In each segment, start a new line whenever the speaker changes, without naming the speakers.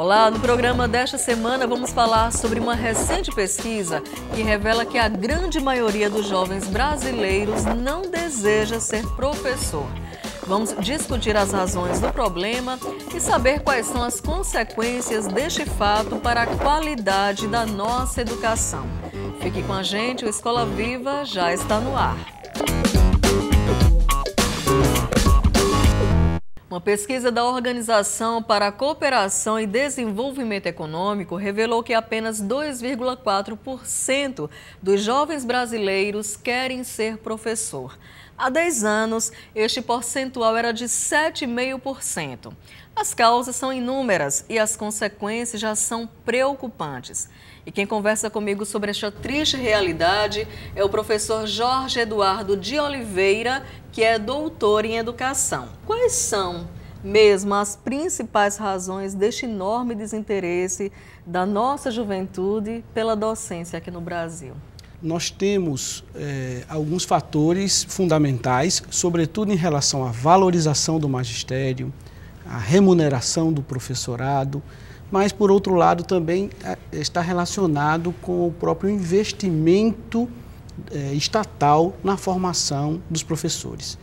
Olá, no programa desta semana vamos falar sobre uma recente pesquisa que revela que a grande maioria dos jovens brasileiros não deseja ser professor. Vamos discutir as razões do problema e saber quais são as consequências deste fato para a qualidade da nossa educação. Fique com a gente, o Escola Viva já está no ar. Uma pesquisa da Organização para a Cooperação e Desenvolvimento Econômico revelou que apenas 2,4% dos jovens brasileiros querem ser professor. Há 10 anos, este percentual era de 7,5%. As causas são inúmeras e as consequências já são preocupantes. E quem conversa comigo sobre esta triste realidade é o professor Jorge Eduardo de Oliveira, que é doutor em educação. Quais são mesmo as principais razões deste enorme desinteresse da nossa juventude pela docência aqui no Brasil?
Nós temos alguns fatores fundamentais, sobretudo em relação à valorização do magistério, à remuneração do professorado, mas, por outro lado, também está relacionado com o próprio investimento estatal na formação dos professores.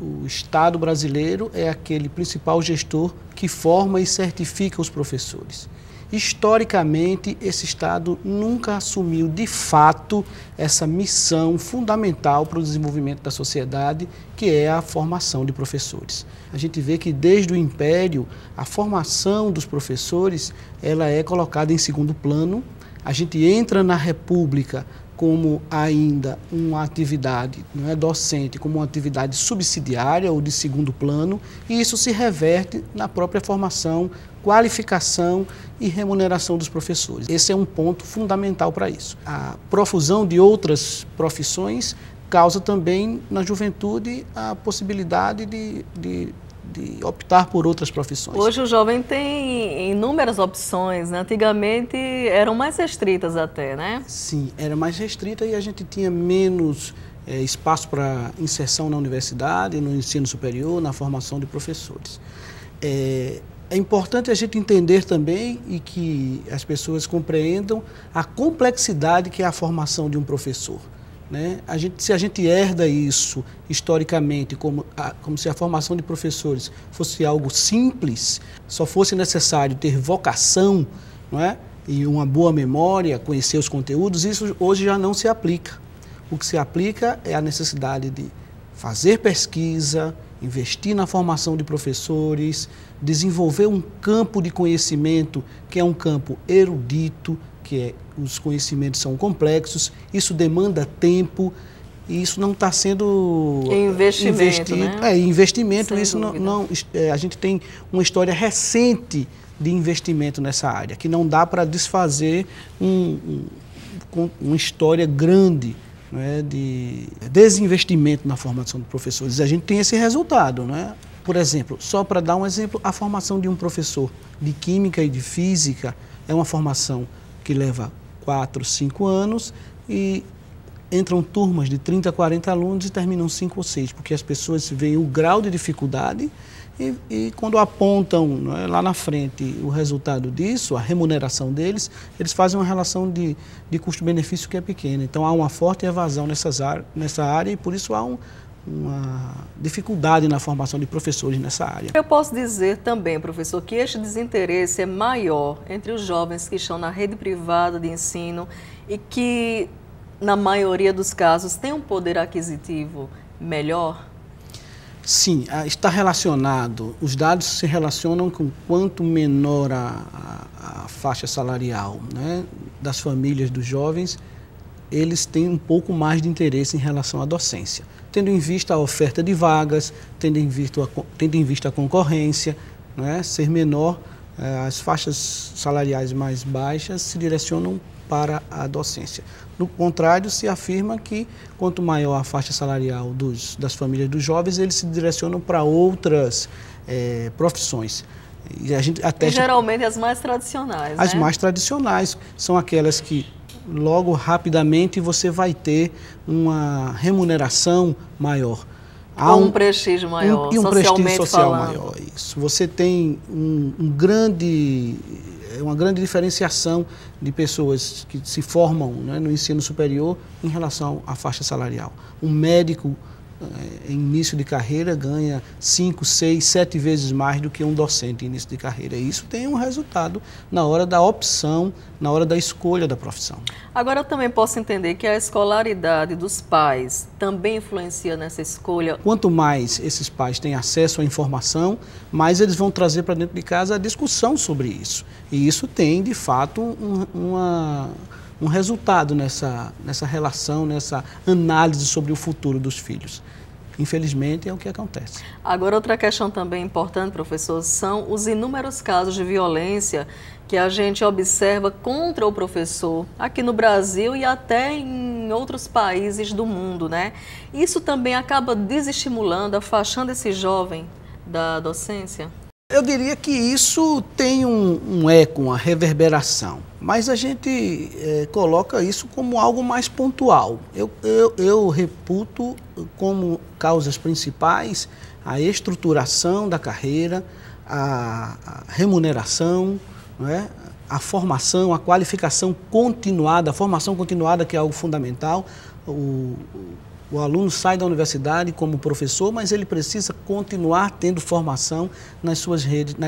O Estado brasileiro é aquele principal gestor que forma e certifica os professores. Historicamente, esse Estado nunca assumiu de fato essa missão fundamental para o desenvolvimento da sociedade, que é a formação de professores. A gente vê que desde o Império, a formação dos professores ela é colocada em segundo plano. A gente entra na República como ainda uma atividade docente, como uma atividade subsidiária ou de segundo plano, e isso se reverte na própria formação, qualificação e remuneração dos professores. Esse é um ponto fundamental para isso. A profusão de outras profissões causa também na juventude a possibilidade de optar por outras profissões.
Hoje o jovem tem inúmeras opções, né? Antigamente eram mais restritas até, né?
Sim, era mais restrita e a gente tinha menos espaço para inserção na universidade, no ensino superior, na formação de professores. É importante a gente entender também e que as pessoas compreendam a complexidade que é a formação de um professor. Se a gente herda isso historicamente como se a formação de professores fosse algo simples, só fosse necessário ter vocação, e uma boa memória, conhecer os conteúdos, isso hoje já não se aplica. O que se aplica é a necessidade de fazer pesquisa, investir na formação de professores, desenvolver um campo de conhecimento que é um campo erudito, os conhecimentos são complexos, isso demanda tempo e isso não está sendo investido. Investimento, isso a gente tem uma história recente de investimento nessa área, que não dá para desfazer uma história grande de desinvestimento na formação de professores. A gente tem esse resultado. Por exemplo, só para dar um exemplo, a formação de um professor de Química e de Física é uma formação que leva 4, 5 anos e entram turmas de 30, 40 alunos e terminam 5 ou 6, porque as pessoas veem o grau de dificuldade e quando apontam lá na frente o resultado disso, a remuneração deles, eles fazem uma relação de custo-benefício que é pequena. Então há uma forte evasão nessa área e por isso há uma dificuldade na formação de professores nessa área.
Eu posso dizer também, professor, que este desinteresse é maior entre os jovens que estão na rede privada de ensino e que, na maioria dos casos, têm um poder aquisitivo melhor?
Sim, está relacionado, os dados se relacionam com quanto menor a faixa salarial das famílias dos jovens, eles têm um pouco mais de interesse em relação à docência, tendo em vista a oferta de vagas, tendo em vista a concorrência, ser menor, as faixas salariais mais baixas se direcionam para a docência. No contrário, se afirma que quanto maior a faixa salarial das famílias dos jovens, eles se direcionam para outras profissões. E
geralmente as mais tradicionais.
As mais tradicionais são aquelas que logo rapidamente você vai ter uma remuneração maior.
há um prestígio maior,
e um prestígio social
falando.
maior. Isso. Você tem uma grande diferenciação de pessoas que se formam, né, no ensino superior em relação à faixa salarial. Um médico em início de carreira ganha 5, 6, 7 vezes mais do que um docente em início de carreira. E isso tem um resultado na hora da opção, na hora da escolha da profissão.
Agora eu também posso entender que a escolaridade dos pais também influencia nessa escolha.
Quanto mais esses pais têm acesso à informação, mais eles vão trazer para dentro de casa a discussão sobre isso. E isso tem, de fato, um resultado nessa relação, nessa análise sobre o futuro dos filhos. Infelizmente, é o que acontece.
Agora, outra questão também importante, professor, são os inúmeros casos de violência que a gente observa contra o professor aqui no Brasil e até em outros países do mundo, né? Isso também acaba desestimulando, afastando esse jovem da docência?
Eu diria que isso tem um eco, uma reverberação, mas a gente coloca isso como algo mais pontual. Eu reputo como causas principais a estruturação da carreira, a remuneração, não é? A formação, a qualificação continuada, a formação continuada, que é algo fundamental. O aluno sai da universidade como professor, mas ele precisa continuar tendo formação nas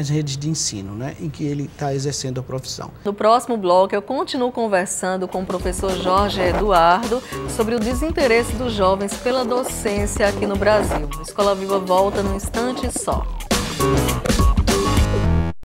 redes de ensino, né, em que ele está exercendo a profissão.
No próximo bloco, eu continuo conversando com o professor Jorge Eduardo sobre o desinteresse dos jovens pela docência aqui no Brasil. A Escola Viva volta num instante só.